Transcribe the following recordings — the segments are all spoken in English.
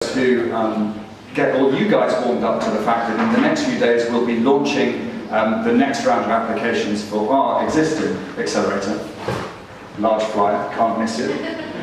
to get all you guys warmed up to the fact that in the next few days we'll be launching the next round of applications for our existing accelerator. Large flyer, can't miss it,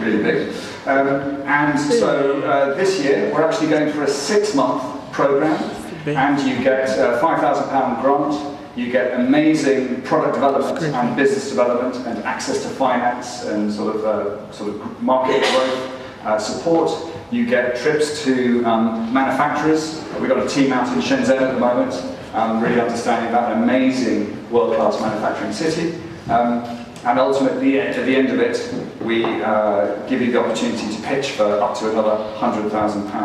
really big. And so this year we're actually going for a 6-month programme, and you get a £5,000 grant, you get amazing product development and business development and access to finance and sort of market growth support. You get trips to manufacturers. We've got a team out in Shenzhen at the moment, really understanding that amazing world-class manufacturing city. And ultimately, at the end of it, we give you the opportunity to pitch for up to another £100,000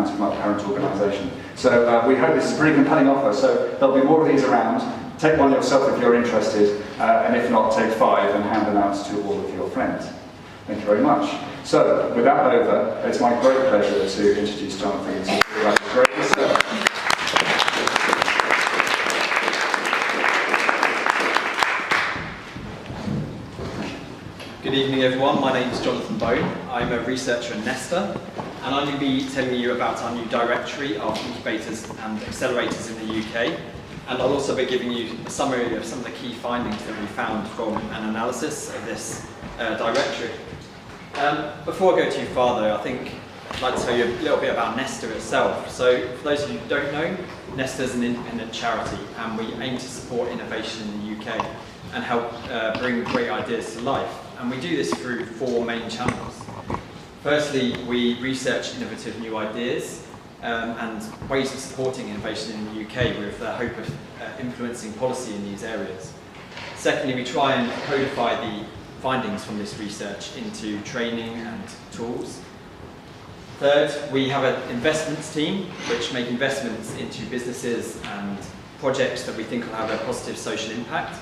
from our parent organisation. So we hope this is a pretty compelling offer. So there'll be more of these around. Take one yourself if you're interested, and if not, take 5 and hand them out to all of your friends. Thank you very much. So, with that over, it's my great pleasure to introduce Jonathan to great research. Good evening, everyone. My name is Jonathan Bone. I'm a researcher at Nesta, and I'm going to be telling you about our new directory of incubators and accelerators in the UK. And I'll also be giving you a summary of some of the key findings that we found from an analysis of this directory. Before I go too far, though, I think I'd like to tell you a little bit about Nesta itself. So, for those of you who don't know, Nesta is an independent charity, and we aim to support innovation in the UK and help bring great ideas to life. And we do this through 4 main channels. Firstly, we research innovative new ideas and ways of supporting innovation in the UK with the hope of influencing policy in these areas. Secondly, we try and codify the findings from this research into training and tools. Third, we have an investments team which make investments into businesses and projects that we think will have a positive social impact.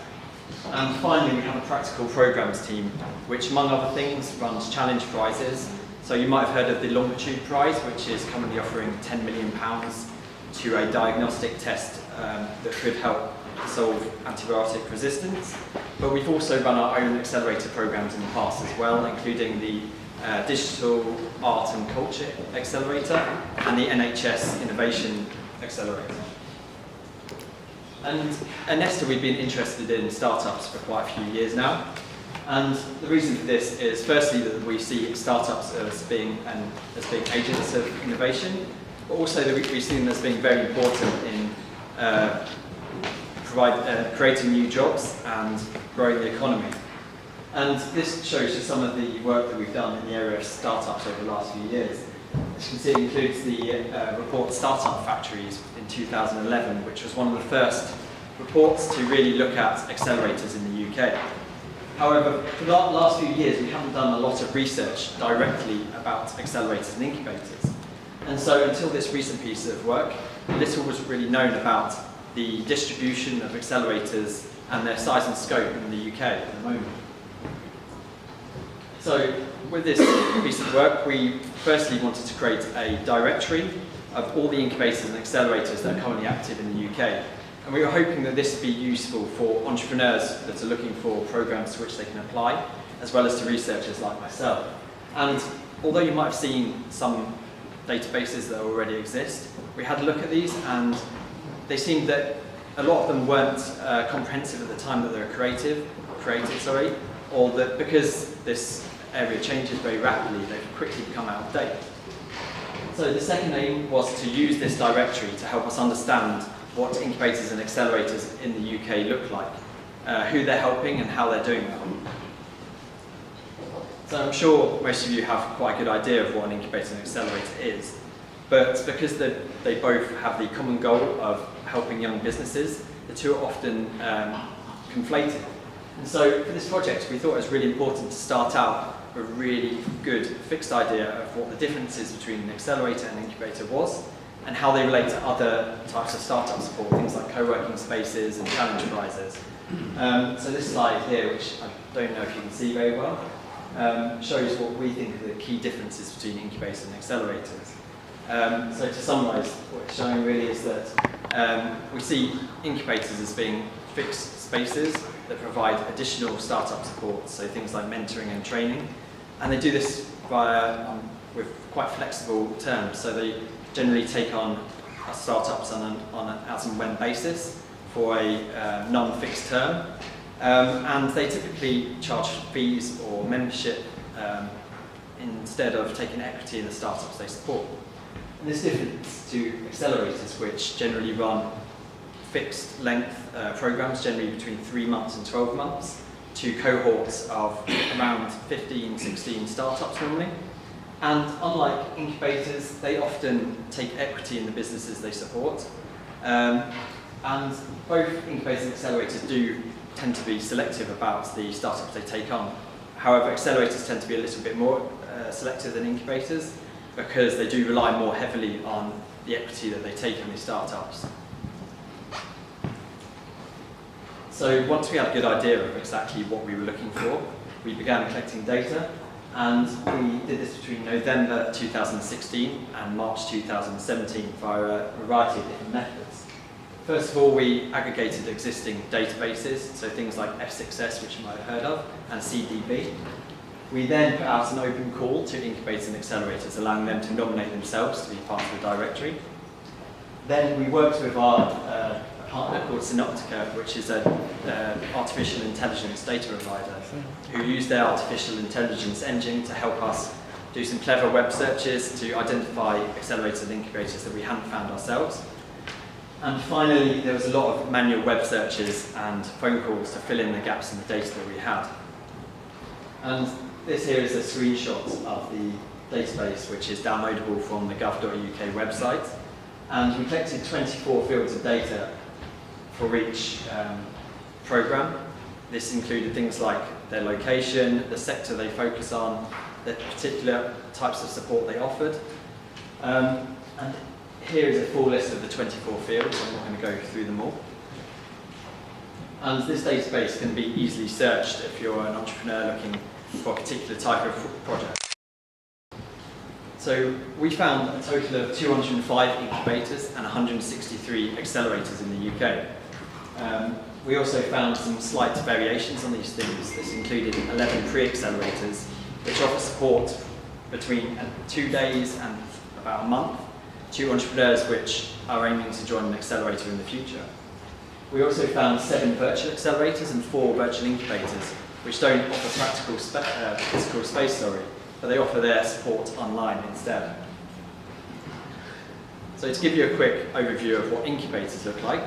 And finally, we have a practical programs team which, among other things, runs challenge prizes. So you might have heard of the Longitude Prize, which is currently offering £10 million to a diagnostic test that could help solve antibiotic resistance. But we've also run our own accelerator programs in the past as well, including the Digital Art and Culture Accelerator and the NHS Innovation Accelerator. And at Nesta, we've been interested in startups for quite a few years now. And the reason for this is firstly that we see startups as being agents of innovation, but also that we see them as being very important in creating new jobs and growing the economy. And this shows you some of the work that we've done in the area of startups over the last few years. As you can see, it includes the report Startup Factories in 2011, which was one of the first reports to really look at accelerators in the UK. However, for the last few years, we haven't done a lot of research directly about accelerators and incubators. And so until this recent piece of work, little was really known about the distribution of accelerators and their size and scope in the UK at the moment. So with this piece of work, we firstly wanted to create a directory of all the incubators and accelerators that are currently active in the UK. And we were hoping that this would be useful for entrepreneurs that are looking for programs to which they can apply, as well as to researchers like myself. And although you might have seen some databases that already exist, we had a look at these, and they seemed that a lot of them weren't comprehensive at the time that they were created, or that because this area changes very rapidly, they've quickly become out of date. So the second aim was to use this directory to help us understand what incubators and accelerators in the UK look like, who they're helping and how they're doing that. So I'm sure most of you have quite a good idea of what an incubator and accelerator is, but because they both have the common goal of helping young businesses, the two are often conflated. And so for this project, we thought it was really important to start out with a really good fixed idea of what the differences between an accelerator and an incubator was, and how they relate to other types of startup support, things like co-working spaces and challenge prizes. So this slide here, which I don't know if you can see very well, shows what we think are the key differences between incubators and accelerators. So to summarise, what it's showing really is that we see incubators as being fixed spaces that provide additional startup support, so things like mentoring and training. And they do this via with quite flexible terms, so they generally take on startups on an as and when basis for a non-fixed term, and they typically charge fees or membership instead of taking equity in the startups they support. And this difference to accelerators, which generally run fixed length programs, generally between 3 months and 12 months, to cohorts of around 15, 16 startups normally. And unlike incubators, they often take equity in the businesses they support. And both incubators and accelerators do tend to be selective about the startups they take on. However, accelerators tend to be a little bit more selective than incubators because they do rely more heavily on the equity that they take in these startups. So once we had a good idea of exactly what we were looking for, we began collecting data, and we did this between November 2016 and March 2017 via a variety of different methods. First of all, we aggregated existing databases, so things like F6S, which you might have heard of, and CDB. We then put out an open call to incubators and accelerators, allowing them to nominate themselves to be part of the directory. Then we worked with our partner called Synoptica, which is an artificial intelligence data provider, who use their artificial intelligence engine to help us do some clever web searches to identify accelerators and incubators that we hadn't found ourselves. And finally, there was a lot of manual web searches and phone calls to fill in the gaps in the data that we had. And this here is a screenshot of the database, which is downloadable from the gov.uk website. And we collected 24 fields of data for each programme. This included things like their location, the sector they focus on, the particular types of support they offered. And here is a full list of the 24 fields. I'm not going to go through them all. And this database can be easily searched if you're an entrepreneur looking for a particular type of project. So we found a total of 205 incubators and 163 accelerators in the UK. We also found some slight variations on these things. This included 11 pre-accelerators, which offer support between 2 days and about a month to entrepreneurs which are aiming to join an accelerator in the future. We also found 7 virtual accelerators and 4 virtual incubators, which don't offer practical physical space, but they offer their support online instead. So to give you a quick overview of what incubators look like,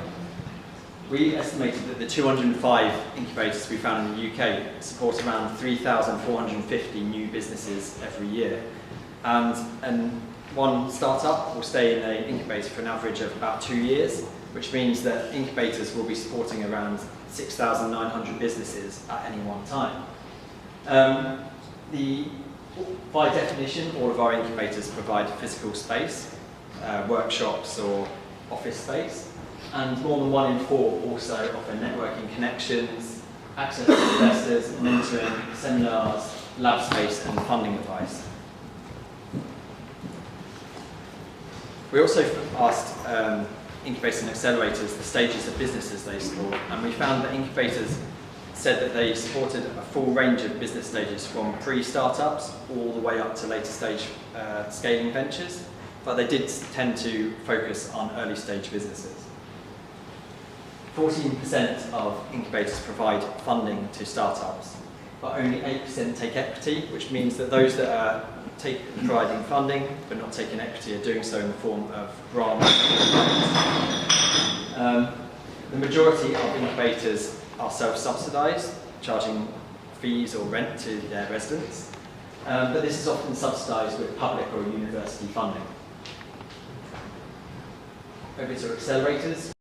we estimated that the 205 incubators we found in the UK support around 3,450 new businesses every year. And one startup will stay in an incubator for an average of about 2 years, which means that incubators will be supporting around 6,900 businesses at any one time. By definition, all of our incubators provide physical space, workshops or office space, and more than 1 in 4 also offer networking connections, access to investors, mentoring, seminars, lab space and funding advice. We also asked incubators and accelerators the stages of businesses they support, and we found that incubators said that they supported a full range of business stages from pre-startups all the way up to later stage scaling ventures, but they did tend to focus on early stage businesses. 14% of incubators provide funding to startups, but only 8% take equity, which means that those that are providing funding but not taking equity are doing so in the form of grants. The majority of incubators are self-subsidised, charging fees or rent to their residents, but this is often subsidised with public or university funding. Over to accelerators.